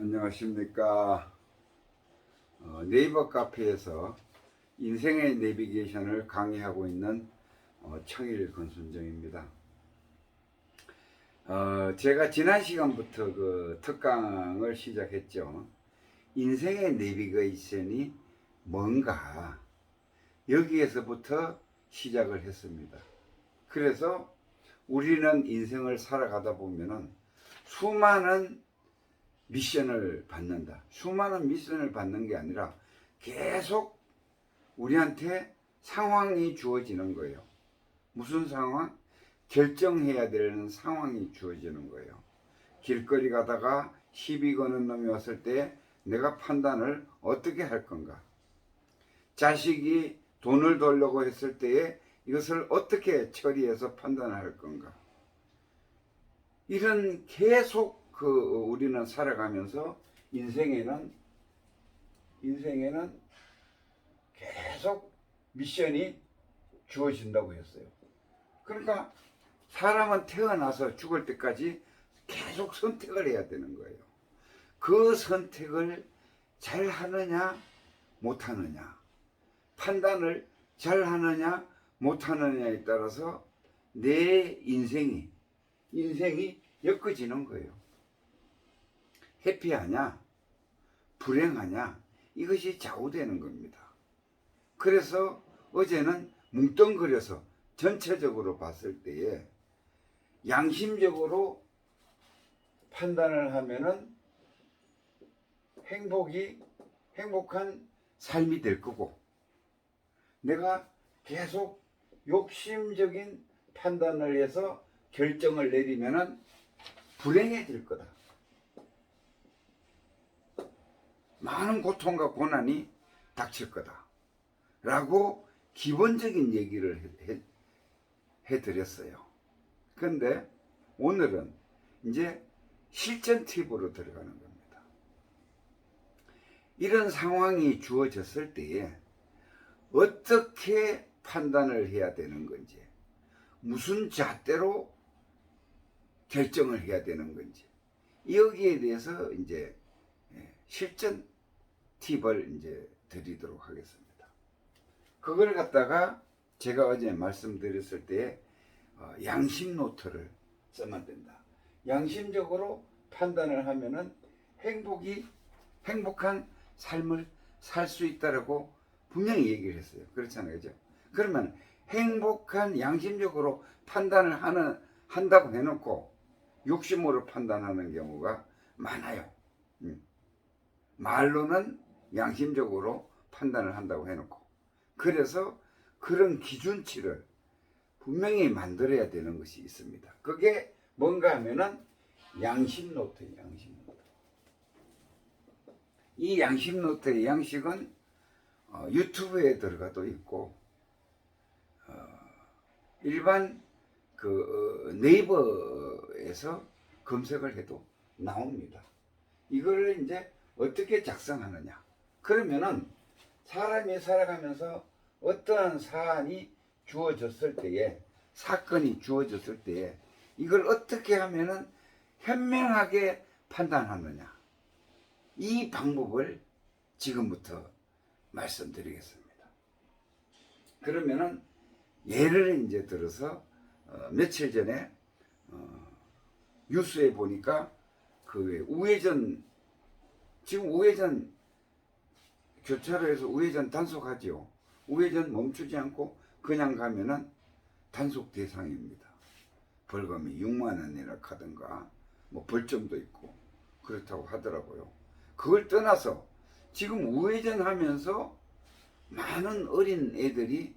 안녕하십니까. 네이버 카페에서 인생의 내비게이션을 강의하고 있는 청일 권순정입니다. 제가 지난 시간부터 그 특강을 시작했죠. 인생의 내비게이션이 뭔가 여기에서부터 시작을 했습니다. 그래서 우리는 인생을 살아가다 보면은 수많은 미션을 받는다. 수많은 미션을 받는 게 아니라 계속 우리한테 상황이 주어지는 거예요. 무슨 상황? 결정해야 되는 상황이 주어지는 거예요. 길거리 가다가 시비 거는 놈이 왔을 때 내가 판단을 어떻게 할 건가? 자식이 돈을 벌려고 했을 때에 이것을 어떻게 처리해서 판단할 건가? 이런 계속 우리는 살아가면서 인생에는 계속 미션이 주어진다고 했어요. 그러니까 사람은 태어나서 죽을 때까지 계속 선택을 해야 되는 거예요. 그 선택을 잘 하느냐 못 하느냐, 판단을 잘 하느냐 못 하느냐에 따라서 내 인생이 엮어지는 거예요. 해피하냐 불행하냐 이것이 좌우되는 겁니다. 그래서 어제는 뭉뚱그려서 전체적으로 봤을 때에 양심적으로 판단을 하면은 행복한 삶이 될 거고, 내가 계속 욕심적인 판단을 해서 결정을 내리면은 불행해질 거다. 많은 고통과 고난이 닥칠 거다. 라고 기본적인 얘기를 해드렸어요. 그런데 오늘은 이제 실전 팁으로 들어가는 겁니다. 이런 상황이 주어졌을 때에 어떻게 판단을 해야 되는 건지, 무슨 잣대로 결정을 해야 되는 건지, 여기에 대해서 이제 실전 팁을 이제 드리도록 하겠습니다. 그걸 갖다가 제가 어제 말씀드렸을 때 양심 노트를 써면 된다. 양심적으로 판단을 하면은 행복한 삶을 살 수 있다라고 분명히 얘기를 했어요. 그렇잖아요, 그죠? 그러면 행복한 양심적으로 판단을 한다고 해놓고 욕심으로 판단하는 경우가 많아요. 말로는 양심적으로 판단을 한다고 해놓고, 그래서 그런 기준치를 분명히 만들어야 되는 것이 있습니다. 그게 뭔가 하면은 양심 노트예요. 양심 노트. 이 양심 노트의 양식은 유튜브에 들어가도 있고 일반 네이버에서 검색을 해도 나옵니다. 이걸 이제 어떻게 작성하느냐? 그러면은 사람이 살아가면서 어떠한 사건이 주어졌을 때에 이걸 어떻게 하면은 현명하게 판단하느냐? 이 방법을 지금부터 말씀드리겠습니다. 그러면은 예를 이제 들어서 며칠 전에 뉴스에 보니까 지금 우회전 교차로에서 우회전 단속하지요. 우회전 멈추지 않고 그냥 가면은 단속 대상입니다. 벌금이 6만 원이나 하든가 뭐 벌점도 있고 그렇다고 하더라고요. 그걸 떠나서 지금 우회전 하면서 많은 어린 애들이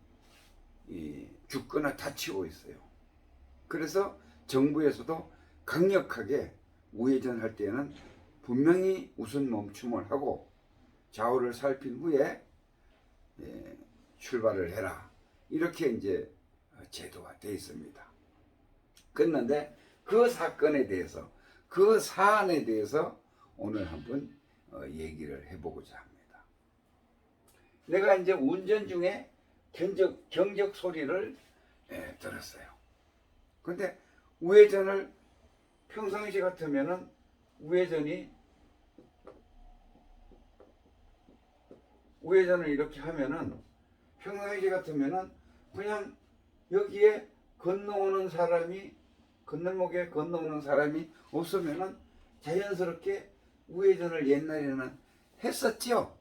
죽거나 다치고 있어요. 그래서 정부에서도 강력하게 우회전할 때는 분명히 우선 멈춤을 하고 좌우를 살핀 후에 출발을 해라. 이렇게 이제 제도가 되어 있습니다. 그런데 그 사건에 대해서, 그 사안에 대해서 오늘 한번 얘기를 해보고자 합니다. 내가 이제 운전 중에 경적 소리를 들었어요. 근데 우회전을 평상시 같으면은 우회전이 우회전을 이렇게 하면은 평상시 같으면은 그냥 여기에 건너오는 사람이 건널목에 건너오는 사람이 없으면은 자연스럽게 우회전을 옛날에는 했었죠.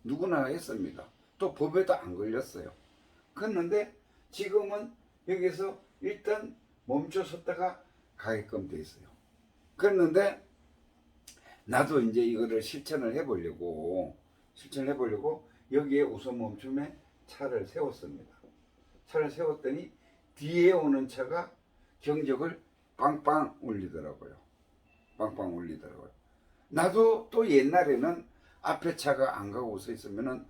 누구나 했습니다. 또 법에도 안 걸렸어요. 그런데 지금은 여기서 일단 멈춰 섰다가 가게끔 돼 있어요. 그랬는데 나도 이제 이거를 실천을 해보려고 여기에 우선 멈춤에 차를 세웠습니다. 차를 세웠더니 뒤에 오는 차가 경적을 빵빵 울리더라고요. 빵빵 울리더라고요. 나도 또 옛날에는 앞에 차가 안 가고 서 있으면은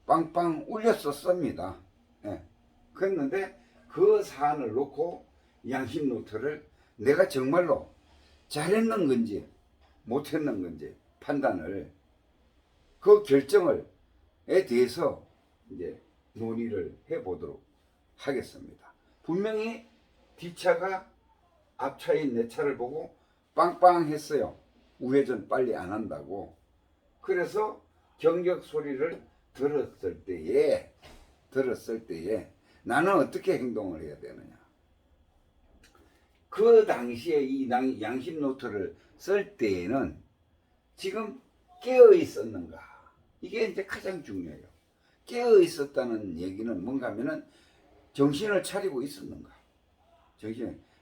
빵빵 울렸었습니다. 예. 그랬는데 그 사안을 놓고 양심 노트를 내가 정말로 잘했는 건지 못했는 건지 판단을 그 결정을에 대해서 이제 논의를 해보도록 하겠습니다. 분명히 뒷차가 앞차인 내 차를 보고 빵빵 했어요. 우회전 빨리 안 한다고. 그래서 경적 소리를 들었을 때에 나는 어떻게 행동을 해야 되느냐. 그 당시에 이 양심 노트를 쓸 때에는 지금 깨어 있었는가. 이게 이제 가장 중요해요. 깨어 있었다는 얘기는 뭔가 하면은 정신을 차리고 있었는가.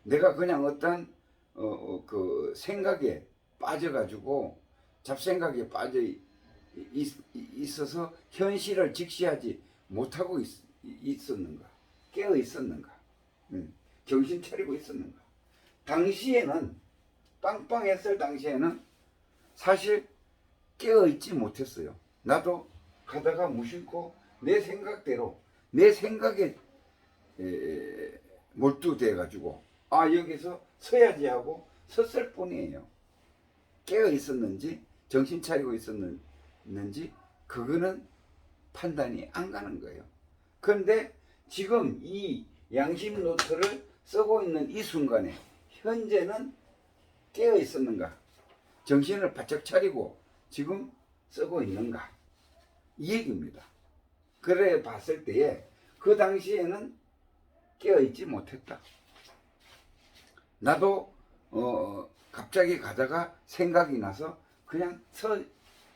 내가 그냥 어떤 그 생각에 빠져가지고 잡생각에 빠져 있어서 현실을 직시하지 못하고 있었는가. 깨어 있었는가. 정신 차리고 있었는가. 당시에는 빵빵했을 당시에는 사실 깨어 있지 못했어요. 나도 가다가 무심코 내 생각대로 내 생각에 몰두돼 가지고 여기서 서야지 하고 섰을 뿐이에요. 깨어 있었는지 정신 차리고 있었는지 그거는 판단이 안 가는 거예요. 그런데 지금 이 양심 노트를 쓰고 있는 이 순간에 현재는 깨어 있었는가, 정신을 바짝 차리고 지금 쓰고 있는가, 이 얘기입니다. 그래 봤을 때에 그 당시에는 깨어 있지 못했다. 나도 갑자기 가다가 생각이 나서 그냥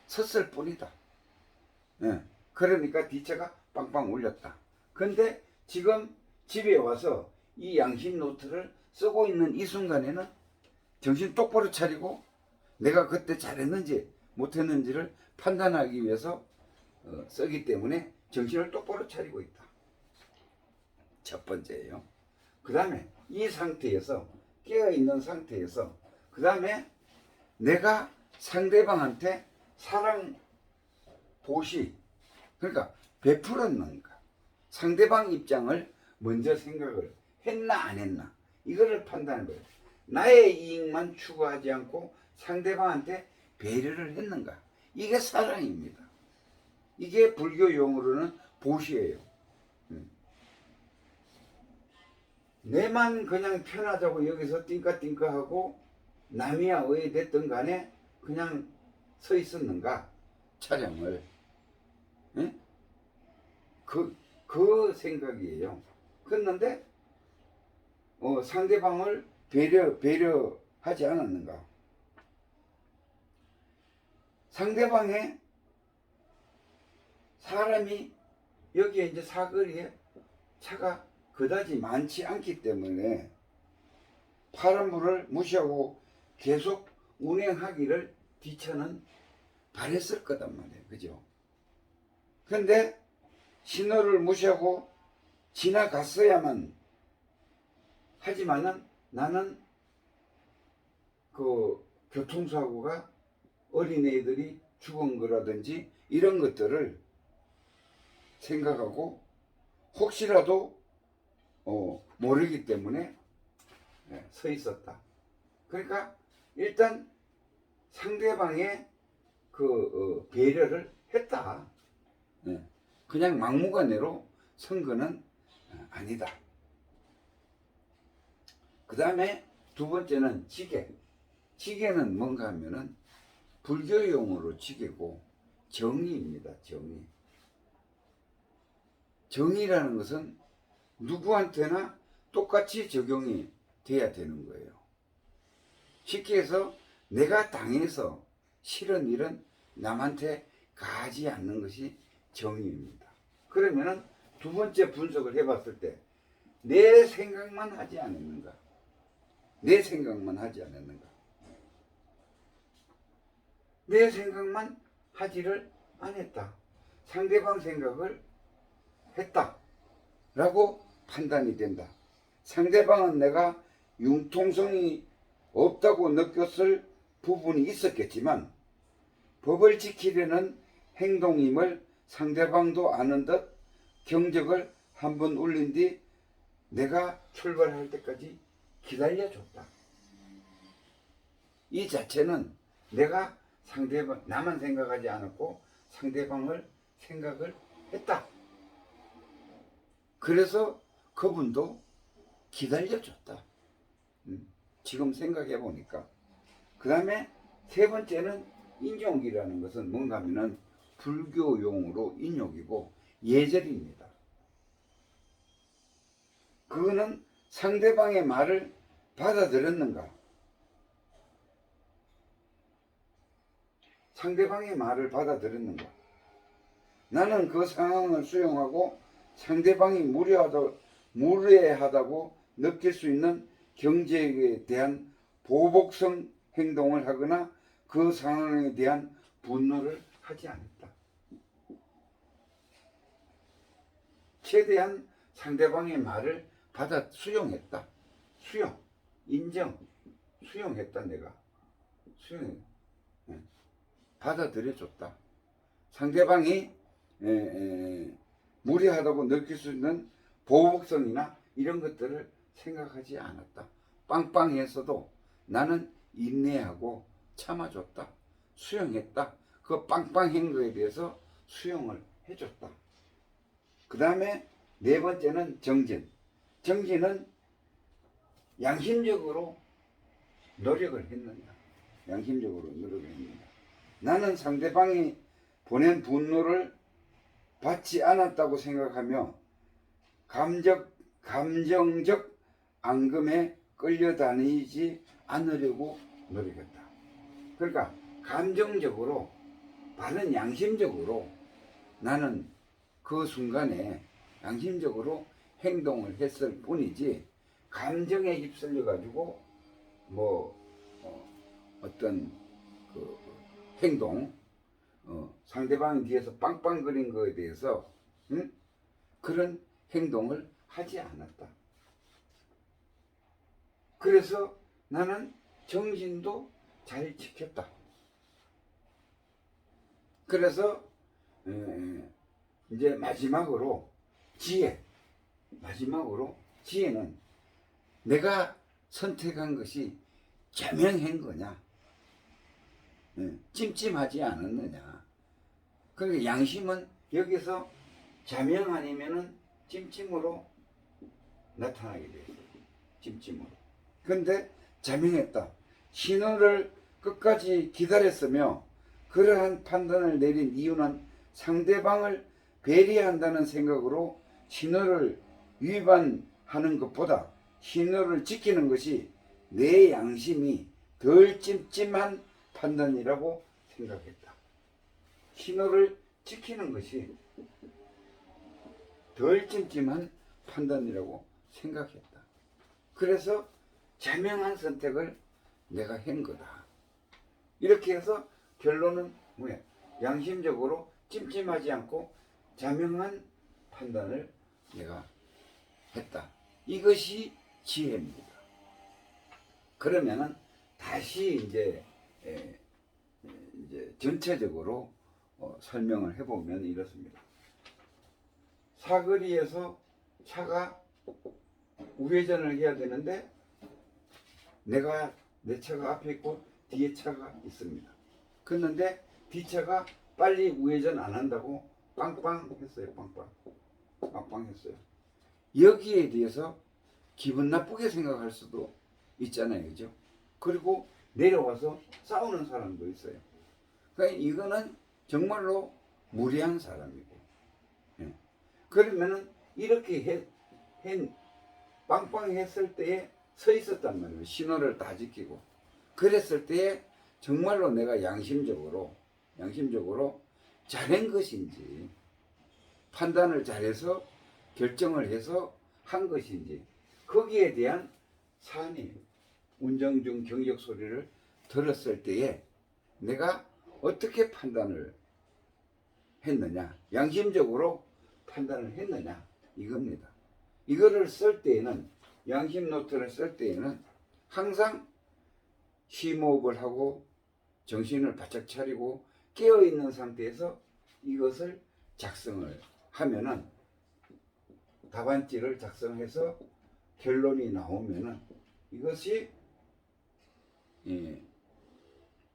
섰을 뿐이다. 예. 그러니까 뒷차가 빵빵 울렸다. 근데 지금 집에 와서 이 양심 노트를 쓰고 있는 이 순간에는 정신 똑바로 차리고 내가 그때 잘했는지 못했는지를 판단하기 위해서 쓰기 때문에 정신을 똑바로 차리고 있다. 첫 번째예요. 그 다음에 이 상태에서 깨어있는 상태에서 그 다음에 내가 상대방한테 사랑 보시, 그러니까 베풀었는가, 상대방 입장을 먼저 생각을 했나 안 했나, 이거를 판단하는 거예요. 나의 이익만 추구하지 않고 상대방한테 배려를 했는가, 이게 사랑입니다. 이게 불교 용어로는 보시예요. 내만 그냥 편하자고 여기서 띵까띵까하고 남이야 왜 됐든 간에 그냥 서 있었는가, 차량을. 예? 그 생각이에요. 그런데 상대방을 배려하지 않았는가. 상대방의 사람이 여기에 이제 사거리에 차가 그다지 많지 않기 때문에 파란불을 무시하고 계속 운행하기를 뒷차는 바랬을 거단 말이에요. 그죠? 근데 신호를 무시하고 지나갔어야만 하지만은 나는 그 교통사고가 어린애들이 죽은 거라든지 이런 것들을 생각하고 혹시라도 모르기 때문에 서 있었다. 그러니까 일단 상대방의 그 배려를 했다. 그냥 막무가내로 선 거는 아니다. 그 다음에 두 번째는 지게. 지게는 뭔가 하면은 불교 용어로 지게고 정의입니다. 정의. 정의라는 것은 누구한테나 똑같이 적용이 돼야 되는 거예요. 쉽게 해서 내가 당해서 싫은 일은 남한테 가하지 않는 것이 정의입니다. 그러면은 두 번째 분석을 해봤을 때 내 생각만 하지 않았는가? 내 생각만 하지 않았는가? 내 생각만 하지를 안 했다. 상대방 생각을 했다. 라고 판단이 된다. 상대방은 내가 융통성이 없다고 느꼈을 부분이 있었겠지만 법을 지키려는 행동임을 상대방도 아는 듯 경적을 한번 울린 뒤 내가 출발할 때까지 기다려줬다. 이 자체는 내가 상대방, 나만 생각하지 않았고 상대방을 생각을 했다. 그래서 그분도 기다려줬다. 지금 생각해 보니까. 그 다음에 세 번째는 인욕이라는 것은 뭔가 하면은 불교 용어로 인욕이고 예절입니다. 그거는 상대방의 말을 받아들였는가? 상대방의 말을 받아들였는가? 나는 그 상황을 수용하고 상대방이 무례하다고 느낄 수 있는 경제에 대한 보복성 행동을 하거나 그 상황에 대한 분노를 하지 않았다. 최대한 상대방의 말을 수용했다. 수용, 인정, 수용했다. 내가 수용해, 받아들여줬다. 상대방이 무례하다고 느낄 수 있는 보복성이나 이런 것들을 생각하지 않았다. 빵빵했어도 나는 인내하고 참아줬다. 수용했다. 그 빵빵한 거에 대해서 수용을 해줬다. 그 다음에 네 번째는 정진. 정진은 양심적으로 노력을 했느냐. 양심적으로 노력을 했느냐. 나는 상대방이 보낸 분노를 받지 않았다고 생각하며 감정적 앙금에 끌려다니지 않으려고 노력했다. 그러니까 감정적으로 바른 양심적으로 나는 그 순간에 양심적으로 행동을 했을 뿐이지 감정에 휩쓸려 가지고 어떤 그 행동 상대방이 뒤에서 빵빵거린 거에 대해서 그런 행동을 하지 않았다. 그래서 나는 정신도 잘 지켰다. 그래서 이제 마지막으로 지혜는 내가 선택한 것이 자명한 거냐, 찜찜하지 않았느냐. 그러니까 양심은 여기서 자명 아니면은 찜찜으로 나타나게 돼요. 찜찜으로. 근데 자명했다. 신호를 끝까지 기다렸으며 그러한 판단을 내린 이유는 상대방을 배려한다는 생각으로 신호를 위반하는 것보다 신호를 지키는 것이 내 양심이 덜 찜찜한 판단이라고 생각했다. 신호를 지키는 것이 덜 찜찜한 판단이라고 생각했다. 그래서 자명한 선택을 내가 한 거다. 이렇게 해서 결론은 뭐야? 양심적으로 찜찜하지 않고 자명한 판단을 내가 했다. 이것이 지혜입니다. 그러면은 다시 이제 전체적으로 설명을 해보면 이렇습니다. 사거리에서 차가 우회전을 해야 되는데 내 차가 앞에 있고 뒤에 차가 있습니다. 그런데 뒷차가 빨리 우회전 안 한다고 빵빵 했어요. 빵빵 했어요. 여기에 대해서 기분 나쁘게 생각할 수도 있잖아요. 그죠? 그리고 내려와서 싸우는 사람도 있어요. 그러니까 이거는 정말로 무례한 사람이고. 예. 그러면은 이렇게 빵빵했을 때에 서 있었단 말이에요. 신호를 다 지키고. 그랬을 때에 정말로 내가 양심적으로 잘한 것인지, 판단을 잘해서 결정을 해서 한 것인지, 거기에 대한 사안이에요. 운전 중 경적 소리를 들었을 때에 내가 어떻게 판단을 했느냐, 양심적으로 판단을 했느냐, 이겁니다. 이거를 쓸 때에는, 양심 노트를 쓸 때에는 항상 심호흡을 하고 정신을 바짝 차리고 깨어있는 상태에서 이것을 작성을 하면은, 답안지를 작성해서 결론이 나오면은, 이것이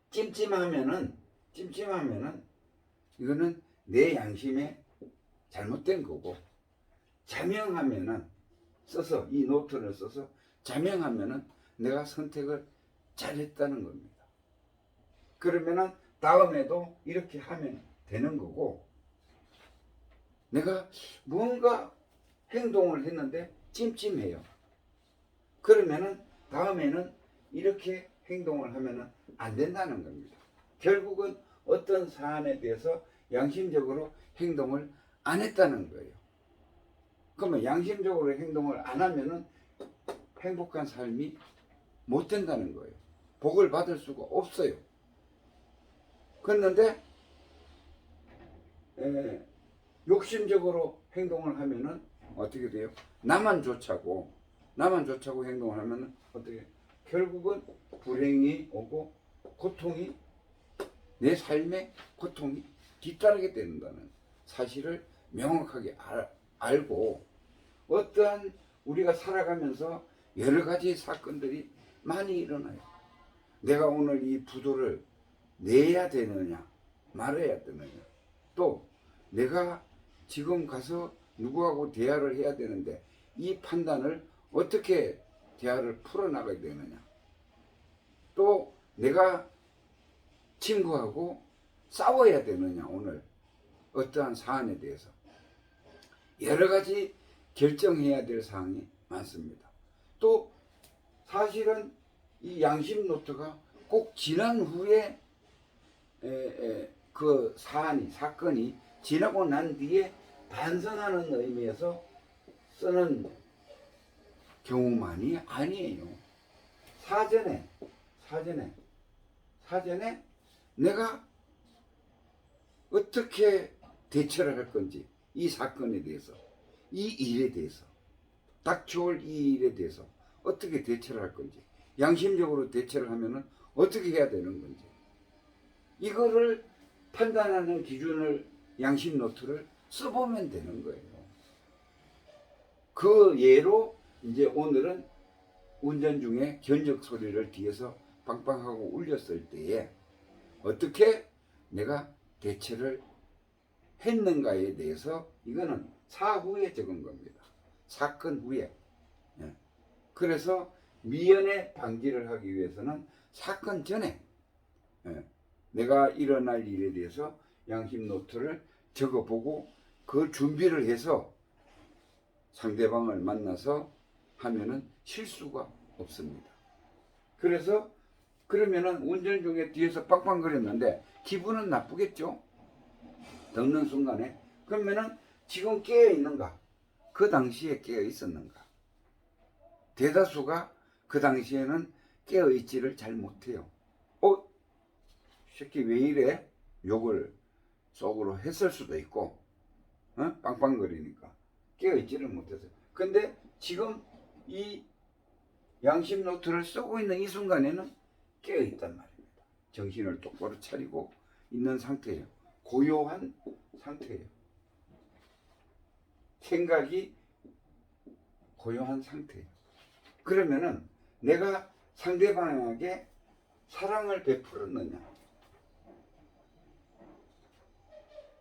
찜찜하면은 이거는 내 양심에 잘못된 거고, 자명하면은, 써서 이 노트를 써서 자명하면은 내가 선택을 잘했다는 겁니다. 그러면은 다음에도 이렇게 하면 되는 거고, 내가 뭔가 행동을 했는데 찜찜해요. 그러면은 다음에는 이렇게 행동을 하면은 안 된다는 겁니다. 결국은 어떤 사안에 대해서 양심적으로 행동을 안 했다는 거예요. 그러면 양심적으로 행동을 안 하면은 행복한 삶이 못 된다는 거예요. 복을 받을 수가 없어요. 그런데 욕심적으로 행동을 하면은 어떻게 돼요? 나만 좋자고 행동을 하면은 어떻게? 결국은 불행이 오고 고통이, 내 삶의 고통이 뒤따르게 된다는 사실을 명확하게 알고, 어떠한 우리가 살아가면서 여러 가지 사건들이 많이 일어나요. 내가 오늘 이 부도를 내야 되느냐 말아야 되느냐, 또 내가 지금 가서 누구하고 대화를 해야 되는데 이 판단을 어떻게 대화를 풀어나가야 되느냐, 또 내가 친구하고 싸워야 되느냐, 오늘 어떠한 사안에 대해서 여러 가지 결정해야 될 사항이 많습니다. 또 사실은 이 양심 노트가 꼭 지난 후에 그 사건이 지나고 난 뒤에 반성하는 의미에서 쓰는 경우만이 아니에요. 사전에 내가 어떻게 대처를 할 건지, 이 사건에 대해서, 이 일에 대해서, 닥쳐올 이 일에 대해서 어떻게 대처를 할 건지, 양심적으로 대처를 하면은 어떻게 해야 되는 건지, 이거를 판단하는 기준을, 양심 노트를 써보면 되는 거예요. 그 예로 이제 오늘은 운전 중에 견적 소리를 뒤에서 빵빵하고 울렸을 때에 어떻게 내가 대처를 했는가에 대해서, 이거는 사후에 적은 겁니다. 사건 후에. 그래서 미연에 방지를 하기 위해서는 사건 전에 내가 일어날 일에 대해서 양심 노트를 적어보고 그 준비를 해서 상대방을 만나서 하면은 실수가 없습니다. 그래서 그러면은 운전 중에 뒤에서 빵빵거렸는데 기분은 나쁘겠죠? 듣는 순간에. 그러면은 지금 깨어 있는가? 그 당시에 깨어 있었는가? 대다수가 그 당시에는 깨어 있지를 잘 못해요. 새끼 왜 이래? 욕을 속으로 했을 수도 있고, 빵빵거리니까 깨어 있지를 못해서. 근데 지금 이 양심 노트를 쓰고 있는 이 순간에는 깨어 있단 말입니다. 정신을 똑바로 차리고 있는 상태예요. 고요한 상태예요. 생각이 고요한 상태예요. 그러면은 내가 상대방에게 사랑을 베풀었느냐,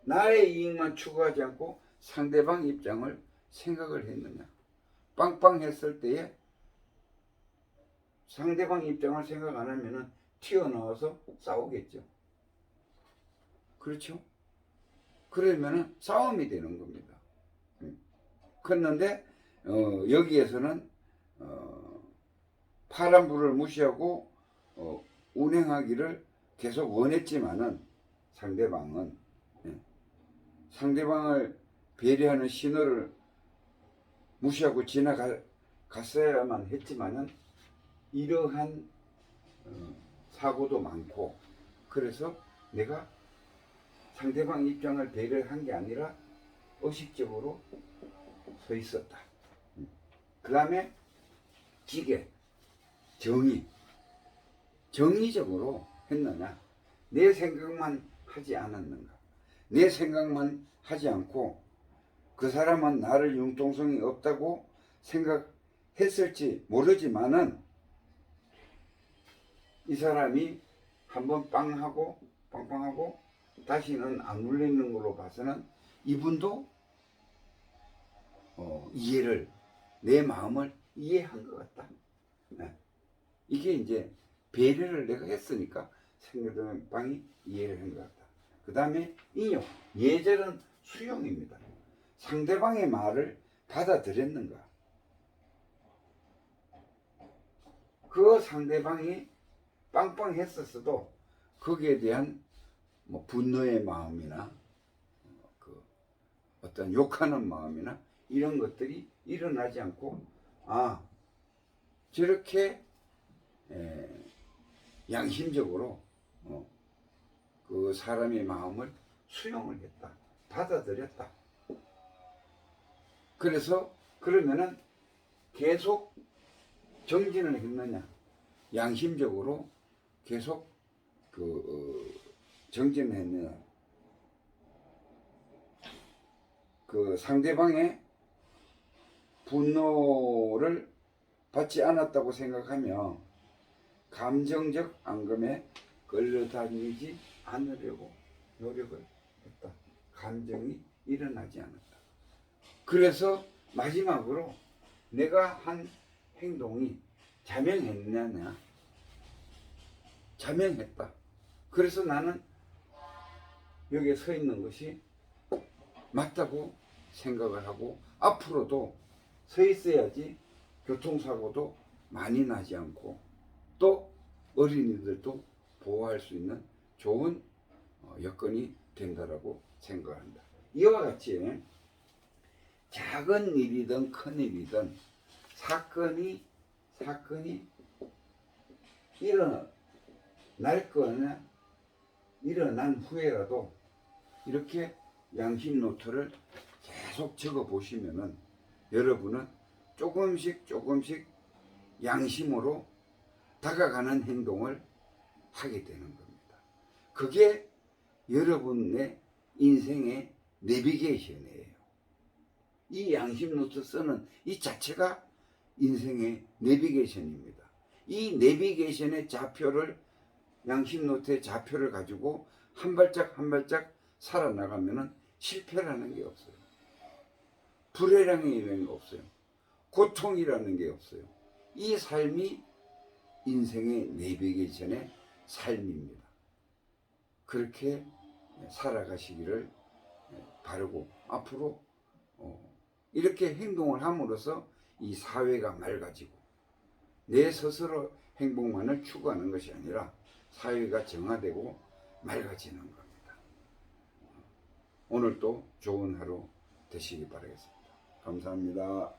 나의 이익만 추구하지 않고 상대방 입장을 생각을 했느냐. 빵빵했을 때에 상대방 입장을 생각 안 하면은 튀어나와서 싸우겠죠. 그렇죠? 그러면은 싸움이 되는 겁니다. 그런데 여기에서는 파란불을 무시하고 운행하기를 계속 원했지만은 상대방은 상대방을 배려하는 신호를 무시하고 지나갔어야만 했지만은 이러한 사고도 많고, 그래서 내가 상대방 입장을 배려한 게 아니라 의식적으로 서 있었다. 그 다음에 지게, 정의적으로 했느냐, 내 생각만 하지 않았는가, 내 생각만 하지 않고 그 사람은 나를 융통성이 없다고 생각했을지 모르지만은 이 사람이 한번 빵빵하고 다시는 안 울리는 걸로 봐서는 이분도 이해를, 내 마음을 이해한 것 같다. 이게 이제 배려를 내가 했으니까 상대방이 이해를 한 것 같다. 그 다음에 인용, 예절은 수용입니다. 상대방의 말을 받아들였는가, 그 상대방이 빵빵했었어도 거기에 대한 분노의 마음이나 그 어떤 욕하는 마음이나 이런 것들이 일어나지 않고, 저렇게 양심적으로 그 사람의 마음을 수용을 했다, 받아들였다. 그래서 그러면은 계속 정진을 했느냐, 양심적으로 계속 정진을 했느냐, 그 상대방의 분노를 받지 않았다고 생각하며 감정적 앙금에 끌려다니지 않으려고 노력을 했다. 감정이 일어나지 않았다. 그래서 마지막으로 내가 한 행동이 자명했느냐, 자명했다. 그래서 나는 여기에 서 있는 것이 맞다고 생각을 하고, 앞으로도 서 있어야지 교통사고도 많이 나지 않고 또 어린이들도 보호할 수 있는 좋은 여건이 된다라고 생각한다. 이와 같이 작은 일이든 큰 일이든 사건이 일어날 거나 일어난 후에라도 이렇게 양심 노트를 계속 적어 보시면은 여러분은 조금씩 양심으로 다가가는 행동을 하게 되는 겁니다. 그게 여러분의 인생의 내비게이션이에요. 이 양심 노트 쓰는 이 자체가 인생의 내비게이션입니다. 이 내비게이션의 좌표를, 양심 노트의 좌표를 가지고 한 발짝 한 발짝 살아나가면은 실패라는 게 없어요. 불행이라는 게 없어요. 고통이라는 게 없어요. 이 삶이 인생의 내비게이션의 삶입니다. 그렇게 살아가시기를 바라고, 앞으로 이렇게 행동을 함으로써 이 사회가 맑아지고 내 스스로 행복만을 추구하는 것이 아니라 사회가 정화되고 맑아지는 겁니다. 오늘도 좋은 하루 되시기 바라겠습니다. 감사합니다.